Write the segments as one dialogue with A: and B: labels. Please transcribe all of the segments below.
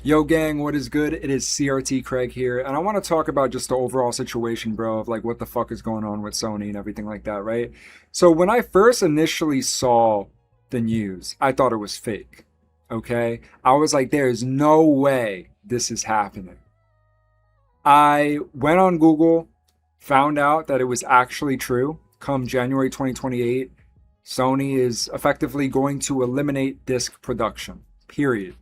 A: Yo gang, what is good? It is CRT Craig here, and I want to talk about just the overall situation, bro, of like what the fuck is going on with Sony and everything like that, right? So when I first initially saw the news, I thought it was fake. Okay? I was like, there's no way this is happening. I went on Google, found out that it was actually true. Come January 2028, Sony is effectively going to eliminate disc production. Period.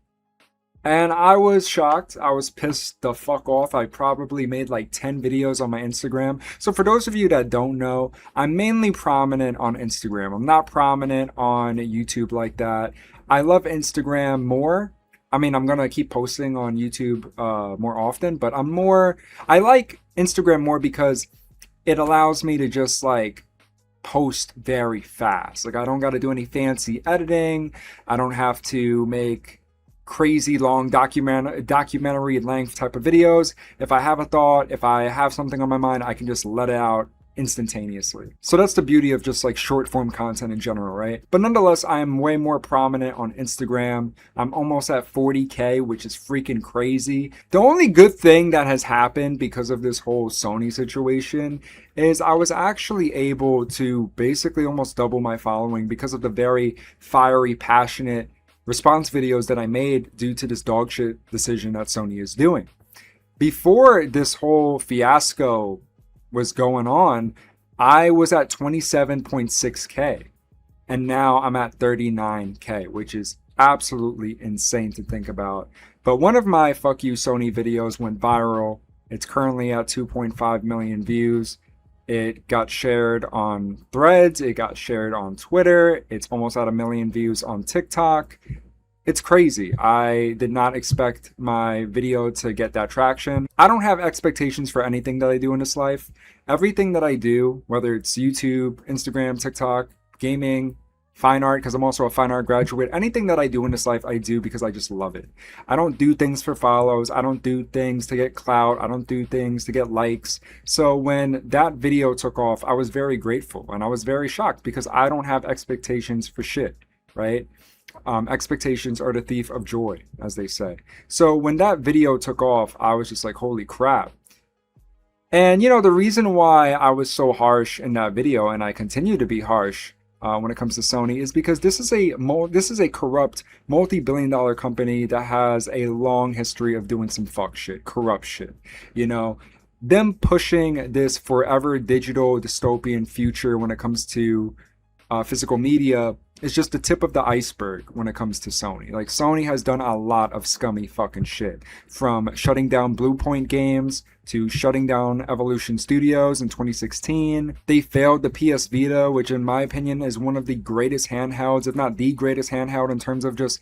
A: And I was shocked. I was pissed the fuck off. I probably made like 10 videos on my Instagram. So for those of you that don't know, I'm mainly prominent on Instagram. I'm not prominent on YouTube like that. I love Instagram more. I mean, I'm gonna keep posting on YouTube more often, but I like Instagram more because it allows me to just like post very fast. Like I don't got to do any fancy editing. I don't have to make crazy long documentary length type of videos. If I have a thought, if I have something on my mind, I can just let it out instantaneously. So that's the beauty of just like short form content in general, right? But nonetheless, I am way more prominent on Instagram. I'm almost at 40K, which is freaking crazy. The only good thing that has happened because of this whole Sony situation is I was actually able to basically almost double my following because of the very fiery, passionate response videos that I made due to this dog shit decision that Sony is doing. Before this whole fiasco was going on, I was at 27.6K and now I'm at 39K, which is absolutely insane to think about. But one of my fuck you Sony videos went viral. It's currently at 2.5 million views. It got shared on Threads. It got shared on Twitter. It's almost at a million views on TikTok. It's crazy. I did not expect my video to get that traction. I don't have expectations for anything that I do in this life. Everything that I do, whether it's YouTube, Instagram, TikTok, gaming, fine art, because I'm also a fine art graduate, anything that I do in this life, I do because I just love it. I don't do things for follows. I don't do things to get clout. I don't do things to get likes. So when that video took off, I was very grateful and I was very shocked because I don't have expectations for shit, right? Expectations are the thief of joy, as they say. So when that video took off, I was just like, holy crap. And the reason why I was so harsh in that video, and I continue to be harsh when it comes to Sony, is because this is a corrupt, multi-billion-dollar company that has a long history of doing some fuck shit, corrupt shit. Them pushing this forever digital dystopian future when it comes to physical media is just the tip of the iceberg when it comes to Sony. Like, Sony has done a lot of scummy fucking shit. From shutting down Blue Point Games to shutting down Evolution Studios in 2016. They failed the PS Vita, which in my opinion is one of the greatest handhelds, if not the greatest handheld in terms of just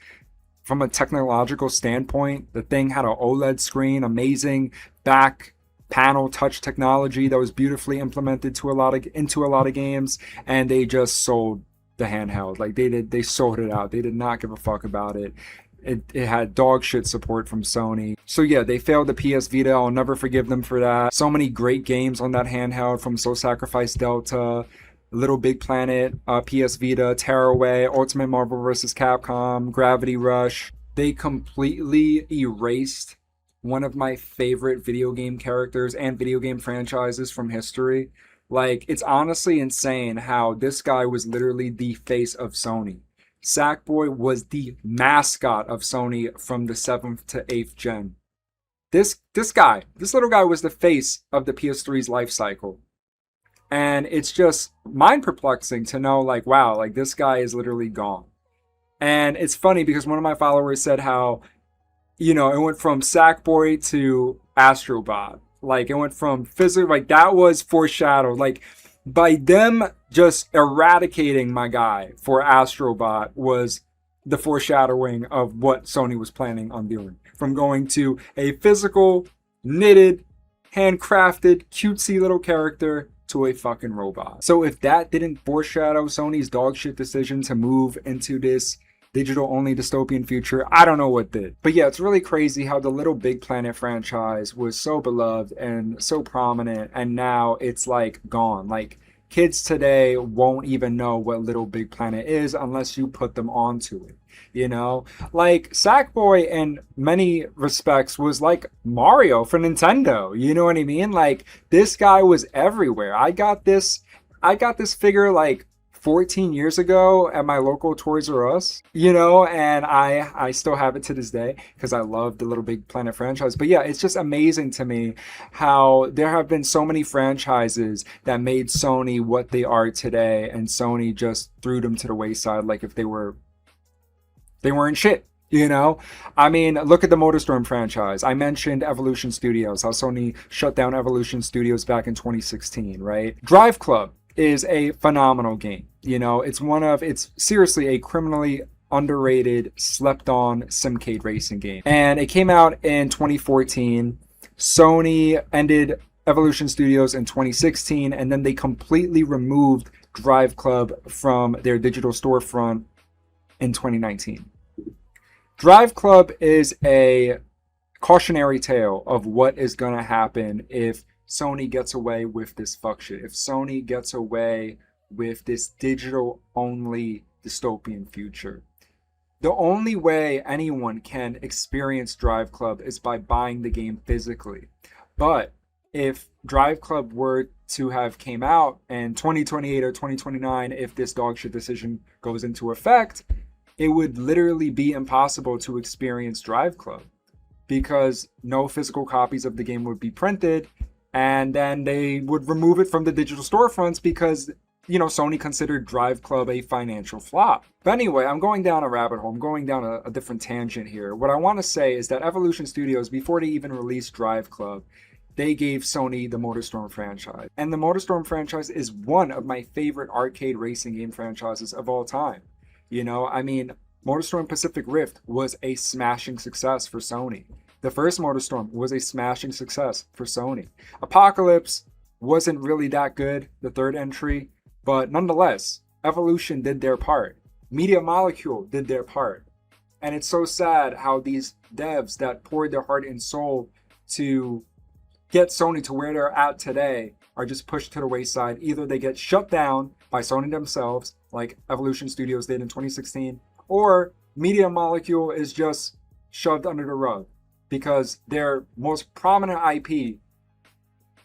A: from a technological standpoint. The thing had an OLED screen, amazing back panel touch technology that was beautifully implemented into a lot of games, and they just sold the handheld. Like they sold it out. They did not give a fuck about it. It had dog shit support from Sony. So yeah, they failed the PS Vita. I'll never forgive them for that. So many great games on that handheld, from Soul Sacrifice Delta, Little Big Planet, PS Vita, Tearaway, Ultimate Marvel vs. Capcom, Gravity Rush. They completely erased one of my favorite video game characters and video game franchises from history. Like, it's honestly insane how this guy was literally the face of Sony. Sackboy was the mascot of Sony from the 7th to 8th gen. This little guy was the face of the PS3's life cycle. And it's just mind perplexing to know, like, wow, like this guy is literally gone. And it's funny because one of my followers said how, it went from Sackboy to Astrobot. Like, it went from physical, like, that was foreshadowed. Like, by them just eradicating my guy for Astrobot was the foreshadowing of what Sony was planning on doing. From going to a physical, knitted, handcrafted, cutesy little character to a fucking robot. So if that didn't foreshadow Sony's dogshit decision to move into this digital only dystopian future, I don't know what did. But yeah, it's really crazy how the Little Big Planet franchise was so beloved and so prominent, and now it's like gone. Like, kids today won't even know what Little Big Planet is unless you put them onto it. You know, like Sackboy in many respects was like Mario for Nintendo. You know what I mean? Like this guy was everywhere. I got this figure like 14 years ago at my local Toys R Us, you know, and I still have it to this day because I love the Little Big Planet franchise. But yeah, it's just amazing to me how there have been so many franchises that made Sony what they are today, and Sony just threw them to the wayside like if they weren't shit. You know, I mean, look at the MotorStorm franchise. I mentioned Evolution Studios, how Sony shut down Evolution Studios back in 2016, right? Drive Club is a phenomenal game. You know, it's seriously a criminally underrated, slept on simcade racing game. And it came out in 2014. Sony ended Evolution Studios in 2016, and then they completely removed Drive Club from their digital storefront in 2019. Drive Club is a cautionary tale of what is going to happen if Sony gets away with this fuck shit. If Sony gets away with this digital only dystopian future. The only way anyone can experience Drive Club is by buying the game physically. But if Drive Club were to have came out in 2028 or 2029, if this dogshit decision goes into effect, it would literally be impossible to experience Drive Club because no physical copies of the game would be printed, and then they would remove it from the digital storefronts because, you know, Sony considered Drive Club a financial flop. But anyway, I'm going down a rabbit hole. I'm going down a different tangent here. What I want to say is that Evolution Studios, before they even released Drive Club, they gave Sony the MotorStorm franchise. And the MotorStorm franchise is one of my favorite arcade racing game franchises of all time. You know, I mean, MotorStorm Pacific Rift was a smashing success for Sony. The first MotorStorm was a smashing success for Sony. Apocalypse wasn't really that good, the third entry, but nonetheless, Evolution did their part. Media Molecule did their part. And it's so sad how these devs that poured their heart and soul to get Sony to where they're at today are just pushed to the wayside. Either they get shut down by Sony themselves, like Evolution Studios did in 2016, or Media Molecule is just shoved under the rug because their most prominent IP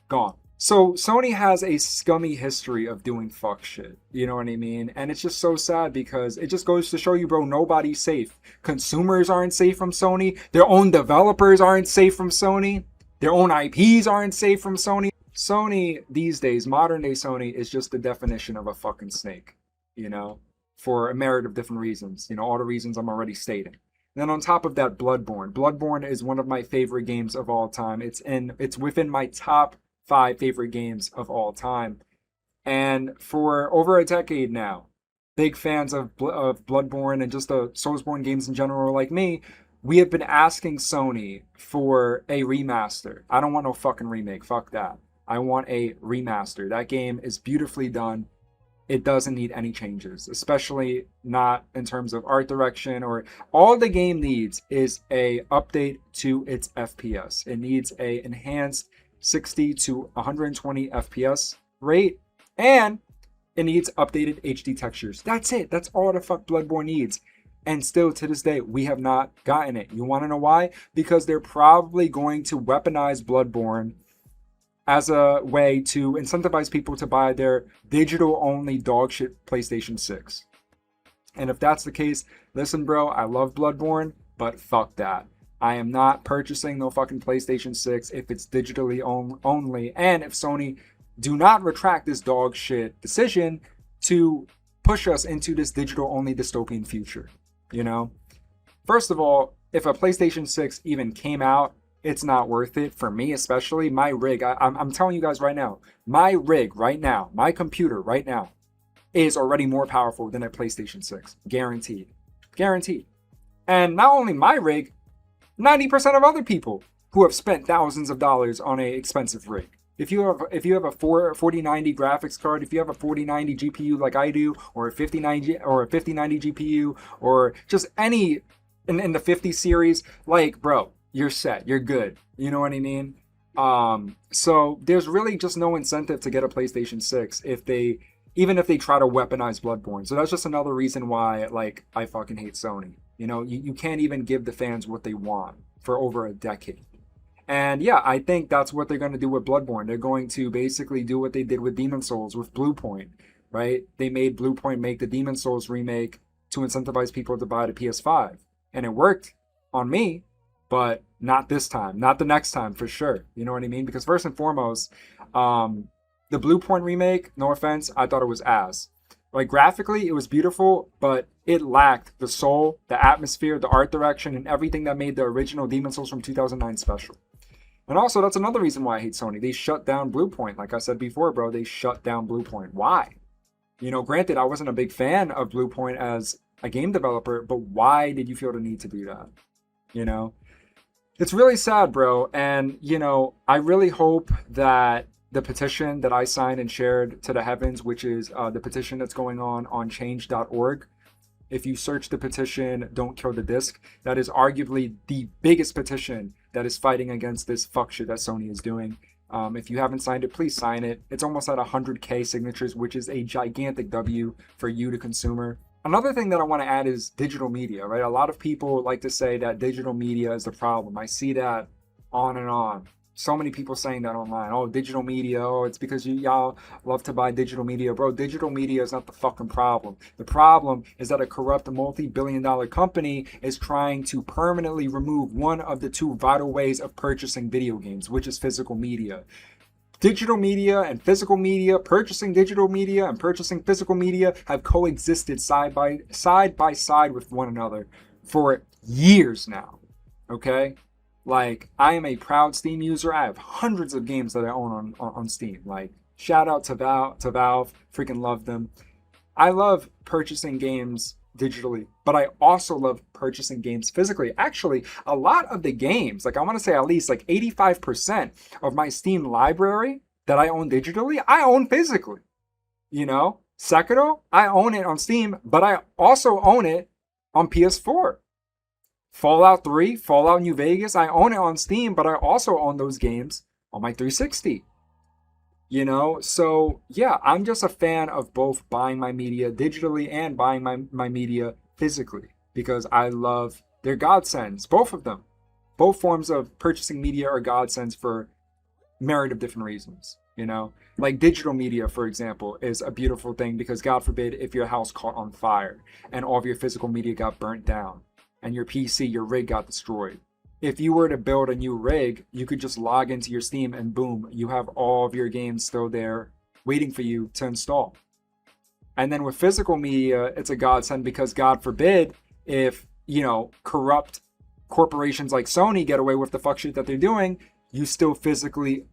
A: gone. So Sony has a scummy history of doing fuck shit. You know what I mean? And it's just so sad because it just goes to show you, bro, nobody's safe. Consumers aren't safe from Sony. Their own developers aren't safe from Sony. Their own IPs aren't safe from Sony. Sony these days, modern day Sony, is just the definition of a fucking snake, you know, for a myriad of different reasons, you know, all the reasons I'm already stating. And then on top of that, Bloodborne. Bloodborne is one of my favorite games of all time. It's within my top 5 favorite games of all time. And for over a decade now, big fans of Bloodborne and just the Soulsborne games in general like me, we have been asking Sony for a remaster. I don't want no fucking remake. Fuck that. I want a remaster. That game is beautifully done. It doesn't need any changes, especially not in terms of art direction or all the game needs is a update to its FPS. It needs a enhanced 60 to 120 FPS rate, and it needs updated HD textures. That's it. That's all the fuck Bloodborne needs. And still to this day, we have not gotten it. You want to know why? Because they're probably going to weaponize Bloodborne as a way to incentivize people to buy their digital-only dogshit PlayStation 6. And if that's the case, listen, bro, I love Bloodborne, but fuck that. I am not purchasing no fucking PlayStation 6 if it's digitally only, and if Sony do not retract this dogshit decision to push us into this digital-only dystopian future, you know? First of all, if a PlayStation 6 even came out, it's not worth it for me, especially my rig. I'm telling you guys right now, my rig right now, my computer right now is already more powerful than a PlayStation 6. Guaranteed. Guaranteed. And not only my rig, 90% of other people who have spent thousands of dollars on an expensive rig. If you have a 4090 graphics card, if you have a 4090 GPU like I do, or a 5090 GPU, or just any in the 50 series, like, bro, you're set. You're good. You know what I mean? So there's really just no incentive to get a PlayStation 6 if they even if they try to weaponize Bloodborne. So that's just another reason why, like, I fucking hate Sony. You know, you can't even give the fans what they want for over a decade. And yeah, I think that's what they're going to do with Bloodborne. They're going to basically do what they did with Demon Souls, with Bluepoint, right? They made Bluepoint make the Demon Souls remake to incentivize people to buy the PS5. And it worked on me, but not this time, not the next time for sure. You know what I mean? Because first and foremost, the Bluepoint remake, no offense, I thought it was ass. Like graphically, it was beautiful, but it lacked the soul, the atmosphere, the art direction, and everything that made the original Demon Souls from 2009 special. And also, that's another reason why I hate Sony. They shut down Bluepoint. Like I said before, bro, they shut down Bluepoint. Why? You know, granted, I wasn't a big fan of Bluepoint as a game developer, but why did you feel the need to do that? You know? It's really sad, bro. And, you know, I really hope that the petition that I signed and shared to the heavens, which is the petition that's going on change.org. If you search the petition, Don't Kill the Disc, that is arguably the biggest petition that is fighting against this fuck shit that Sony is doing. If you haven't signed it, please sign it. It's almost at 100K signatures, which is a gigantic W for you, the consumer. Another thing that I want to add is digital media, right? A lot of people like to say that digital media is the problem. I see that on and on. So many people saying that online. Oh, digital media. Oh, it's because y'all love to buy digital media. Bro, digital media is not the fucking problem. The problem is that a corrupt multi-billion-dollar company is trying to permanently remove one of the two vital ways of purchasing video games, which is physical media. Digital media and physical media, purchasing digital media and purchasing physical media have coexisted side by side with one another for years now. Okay? Like, I am a proud Steam user. I have hundreds of games that I own on Steam. Like, shout out to Valve. Freaking love them. I love purchasing games digitally, but I also love purchasing games physically. Actually, a lot of the games, like I want to say at least like 85% of my Steam library that I own digitally, I own physically. You know, Sekiro, I own it on Steam, but I also own it on PS4. Fallout 3, Fallout New Vegas, I own it on Steam, but I also own those games on my 360. You know, so yeah, I'm just a fan of both buying my media digitally and buying my media physically because I love their godsends, both of them. Both forms of purchasing media are godsends for myriad of different reasons, you know? Like digital media, for example, is a beautiful thing because God forbid if your house caught on fire and all of your physical media got burnt down and your PC, your rig got destroyed. If you were to build a new rig, you could just log into your Steam and boom, you have all of your games still there waiting for you to install. And then with physical media, it's a godsend because God forbid if, you know, corrupt corporations like Sony get away with the fuck shit that they're doing, you still physically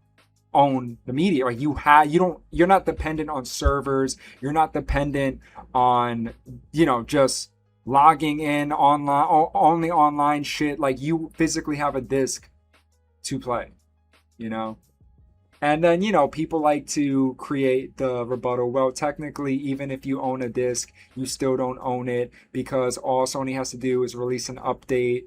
A: own the media. Like you're not dependent on servers, you're not dependent on, you know, just logging in online, only online shit. Like you physically have a disc to play, you know? And then, you know, people like to create the rebuttal. Well, technically, even if you own a disc, you still don't own it because all Sony has to do is release an update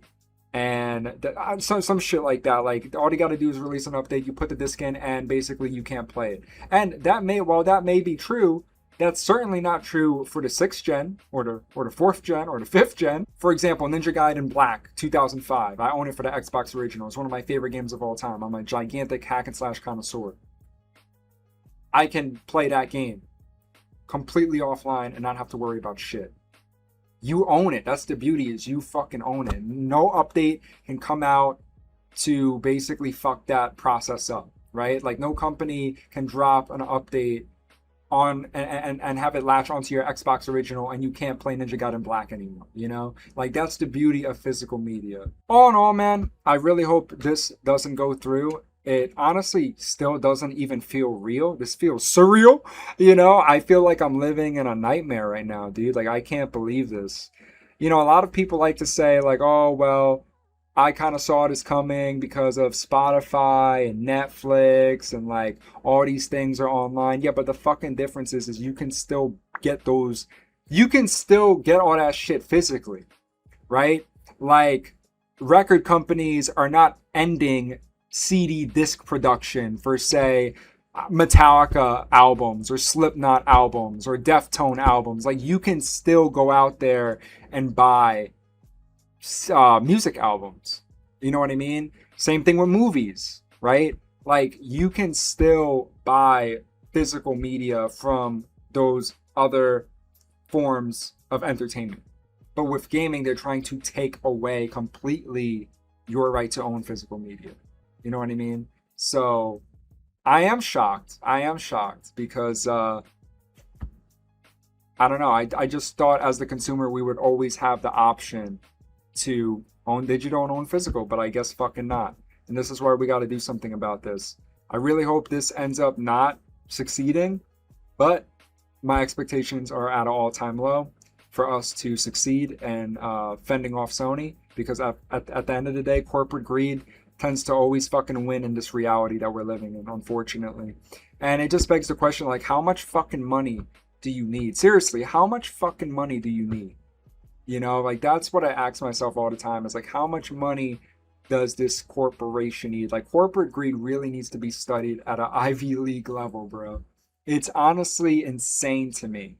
A: and some shit like that. Like all you got to do is release an update. You put the disc in and basically you can't play it. And while that may be true, that's certainly not true for the 6th gen or the 4th gen or the 5th gen. For example, Ninja Gaiden Black 2005. I own it for the Xbox original. It's one of my favorite games of all time. I'm a gigantic hack and slash connoisseur. I can play that game completely offline and not have to worry about shit. You own it. That's the beauty, is you fucking own it. No update can come out to basically fuck that process up, right? Like no company can drop an update on and have it latch onto your Xbox original and you can't play Ninja Gaiden Black anymore, you know? Like that's the beauty of physical media. All in all, man, I really hope this doesn't go through. It honestly still doesn't even feel real. This feels surreal, you know? I feel like I'm living in a nightmare right now, dude. Like I can't believe this. You know, a lot of people like to say like, oh, well, I kind of saw this coming because of Spotify and Netflix and like all these things are online. Yeah, but the fucking difference is you can still get those, you can still get all that shit physically, right? Like record companies are not ending CD disc production for say Metallica albums or Slipknot albums or Deftone albums. Like, you can still go out there and buy music albums. You know what I mean? Same thing with movies, right? Like, you can still buy physical media from those other forms of entertainment. But with gaming, they're trying to take away completely your right to own physical media. You know what I mean? So I am shocked. I am shocked because I don't know. I just thought as the consumer we would always have the option to own digital and own physical, but I guess fucking not. And this is why we got to do something about this. I really hope this ends up not succeeding, but my expectations are at an all-time low for us to succeed and fending off Sony, because at the end of the day, corporate greed tends to always fucking win in this reality that we're living in, unfortunately. And it just begs the question, like, how much fucking money do you need? Seriously, how much fucking money do you need? You know, like, that's what I ask myself all the time, is like, how much money does this corporation need? Like, corporate greed really needs to be studied at an Ivy League level, bro. It's honestly insane to me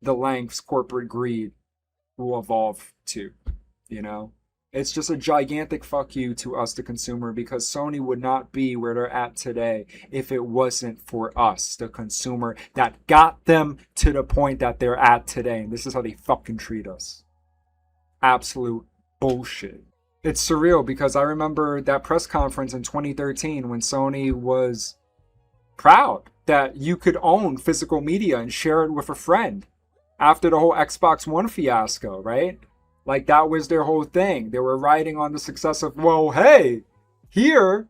A: the lengths corporate greed will evolve to, you know? It's just a gigantic fuck you to us, the consumer, because Sony would not be where they're at today if it wasn't for us, the consumer, that got them to the point that they're at today. And this is how they fucking treat us. Absolute bullshit. It's surreal because I remember that press conference in 2013 when Sony was proud that you could own physical media and share it with a friend after the whole Xbox One fiasco, right? Like, that was their whole thing. They were riding on the success of, well, hey, here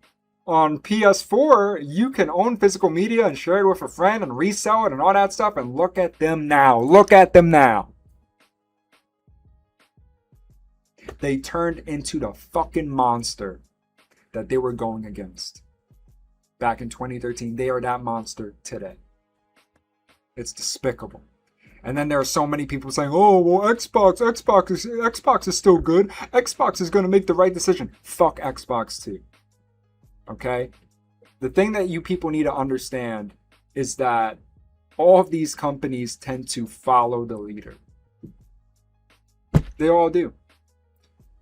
A: on PS4, you can own physical media and share it with a friend and resell it and all that stuff. And look at them now. Look at them now. They turned into the fucking monster that they were going against. Back in 2013, they are that monster today. It's despicable. And then there are so many people saying, oh, well, Xbox is still good. Xbox is going to make the right decision. Fuck Xbox too. Okay? The thing that you people need to understand is that all of these companies tend to follow the leader. They all do.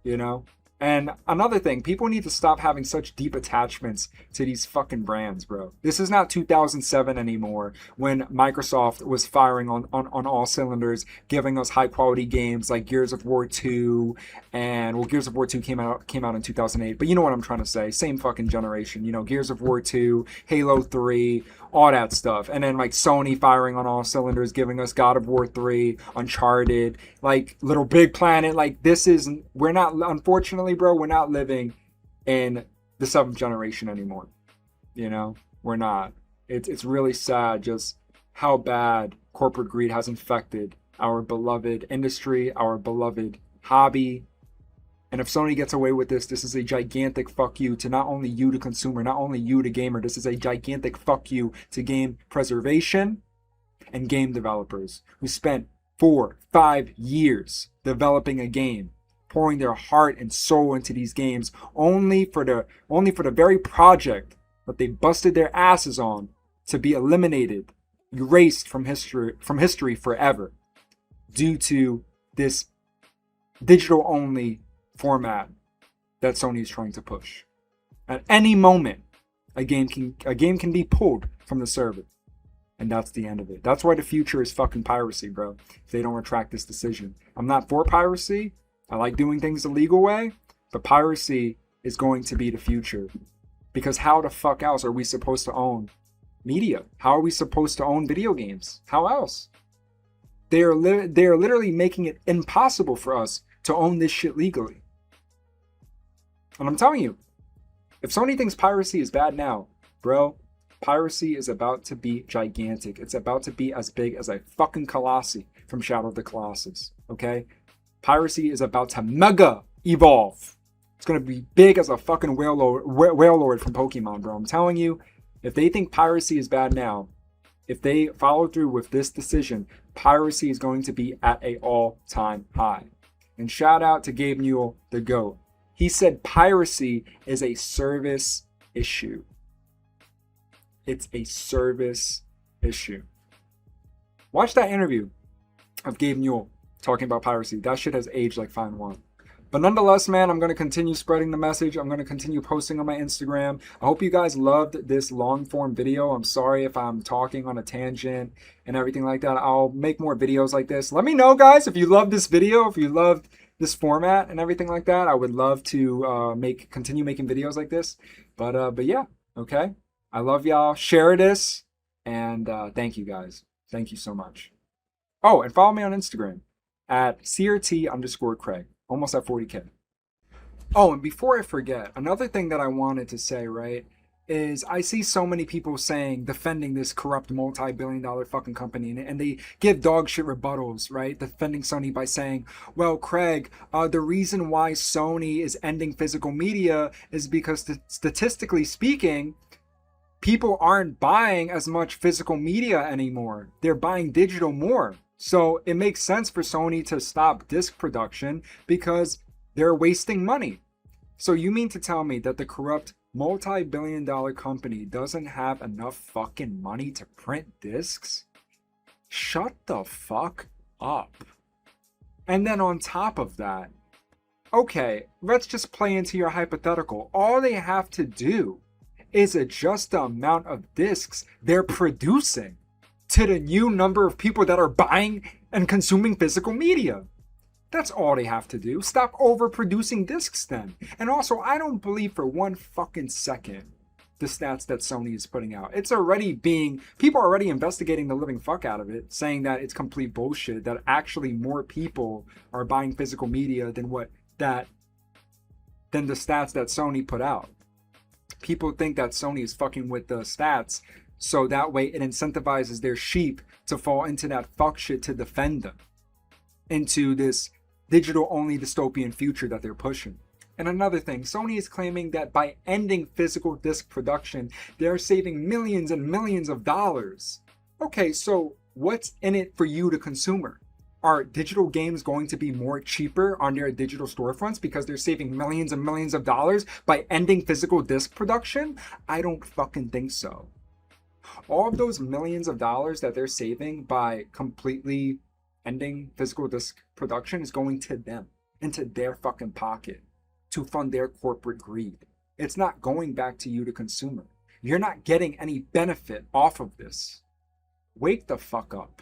A: You know? And another thing, people need to stop having such deep attachments to these fucking brands, bro. This is not 2007 anymore, when Microsoft was firing on all cylinders, giving us high quality games like Gears of War 2, and, well, Gears of War 2 came out in 2008, but you know what I'm trying to say. Same fucking generation, you know, Gears of War 2, Halo 3, all that stuff. And then, like, Sony firing on all cylinders, giving us God of War 3, Uncharted, like, Little Big Planet. Like, we're not, unfortunately, bro, we're not living in the 7th generation anymore. You know, we're not. It's really sad just how bad corporate greed has infected our beloved industry, our beloved hobby. And if Sony gets away with this is a gigantic fuck you to not only you, the consumer, not only you, the gamer. This is a gigantic fuck you to game preservation and game developers who spent 4-5 years developing a game, pouring their heart and soul into these games, only for the very project that they busted their asses on to be eliminated, erased from history forever, due to this digital only format that Sony is trying to push. At any moment, a game can be pulled from the server, and that's the end of it. That's why the future is fucking piracy, bro. If they don't retract this decision, I'm not for piracy. I like doing things the legal way, but piracy is going to be the future, because how the fuck else are we supposed to own media? How are we supposed to own video games? How else? They are literally making it impossible for us to own this shit legally. And I'm telling you, if Sony thinks piracy is bad now, bro, piracy is about to be gigantic. It's about to be as big as a fucking Colossi from Shadow of the Colossus, okay? Piracy is about to mega evolve. It's going to be big as a fucking whale lord from Pokemon, bro. I'm telling you, if they think piracy is bad now, if they follow through with this decision, piracy is going to be at an all-time high. And shout out to Gabe Newell, the GOAT. He said piracy is a service issue. It's a service issue. Watch that interview of Gabe Newell talking about piracy. That shit has aged like fine wine. But nonetheless, man, I'm going to continue spreading the message. I'm going to continue posting on my Instagram. I hope you guys loved this long form video. I'm sorry if I'm talking on a tangent and everything like that. I'll make more videos like this. Let me know, guys, if you love this video, if you loved this format and everything like that. I would love to continue making videos like this. But yeah, okay. I love y'all. Share this. And thank you, guys. Thank you so much. Oh, and follow me on Instagram at CRT_Craig. Almost at 40K. Oh, and before I forget, another thing that I wanted to say, right, is I see so many people saying, defending this corrupt multi-billion-dollar fucking company, and they give dog shit rebuttals, right, defending Sony by saying, well, Craig, the reason why Sony is ending physical media is because statistically speaking, people aren't buying as much physical media anymore. They're buying digital more. So it makes sense for Sony to stop disc production because they're wasting money. So you mean to tell me that the corrupt multi-billion-dollar company doesn't have enough fucking money to print discs? Shut the fuck up. And then on top of that, okay, let's just play into your hypothetical. All they have to do is adjust the amount of discs they're producing to the new number of people that are buying and consuming physical media. That's all they have to do. Stop overproducing discs then. And also, I don't believe for one fucking second the stats that Sony is putting out. It's already people are already investigating the living fuck out of it, saying that it's complete bullshit, that actually more people are buying physical media than the stats that Sony put out. People think that Sony is fucking with the stats so that way it incentivizes their sheep to fall into that fuck shit to defend them into this digital only dystopian future that they're pushing. And another thing, Sony is claiming that by ending physical disc production, they're saving millions and millions of dollars. Okay, so what's in it for you, the consumer? Are digital games going to be more cheaper on their digital storefronts because they're saving millions and millions of dollars by ending physical disc production? I don't fucking think so. All of those millions of dollars that they're saving by completely ending physical disc production is going to them, into their fucking pocket, to fund their corporate greed. It's not going back to you, the consumer. You're not getting any benefit off of this. Wake the fuck up.